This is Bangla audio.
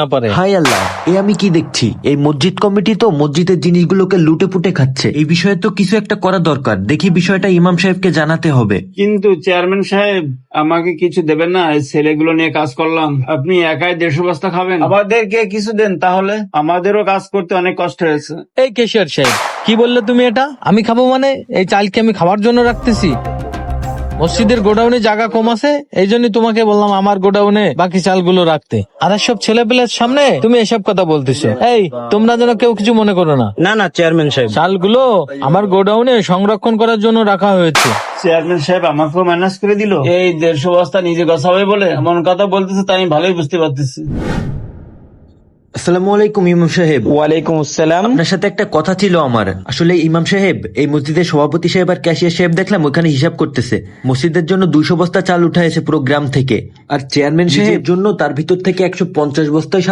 না পারে। হায় আল্লাহ, এ আমি কি দেখছি? এই মসজিদ কমিটি তো মসজিদের জিনিসগুলোকে লুটে পুটে খাচ্ছে। এই বিষয়ে তো কিছু একটা করা দরকার। দেখি বিষয়টা ইমাম সাহেবকে জানাতে হবে। কিন্তু চেয়ারম্যান সাহেব, আমাকে কিছু দেবেন না? এই ছেলেগুলো নিয়ে কাজ করলাম, আপনি একাই 150 বস্তা খাবেন? আমাদেরকে কিছু দেন তাহলে, আমাদেরও কাজ করতে অনেক কষ্ট হয়েছে। এই ক্যাশিয়ার সাহেব, কি বললে তুমি? এটা আমি খাবো মানে? এই চালকে আমি খাবার জন্য রাখতেছি? মসজিদের গোডাউনে জায়গা কম আছে, এই জন্য তোমাকে বললাম আমার গোডাউনে বাকি চালগুলো রাখতে। আর সব ছেলেপেলের সামনে তুমি এসব কথা বলতেছো। এই, তোমরা যেন কেউ কিছু মনে করো না। না না চেয়ারম্যান সাহেব, চালগুলো আমার গোডাউনে সংরক্ষণ করার জন্য রাখা হয়েছে। চেয়ারম্যান সাহেব আমাকেও ম্যানেজ করে দিল। এই 150 বস্তা নিজে গছাবে বলে এমন কথা বলতেছে, তাই আমি ভালোই বুঝতে পারতেছি। আসসালামু আলাইকুম ইমাম সাহেব। ওয়ালাইকুম আসসালাম। আপনার সাথে একটা কথা ছিল আমার। আসলে ইমাম সাহেব, এই মসজিদের সভাপতি সাহেব আর ক্যাশিয়ার সাহেব দেখলাম ওখানে হিসাব করতেছে। মসজিদের জন্য 200 বস্তা চাল উঠাইছে পুরো গ্রাম থেকে, আর চেয়ারম্যান সাহেবের জন্য তার ভিতর থেকে 150 বস্তাই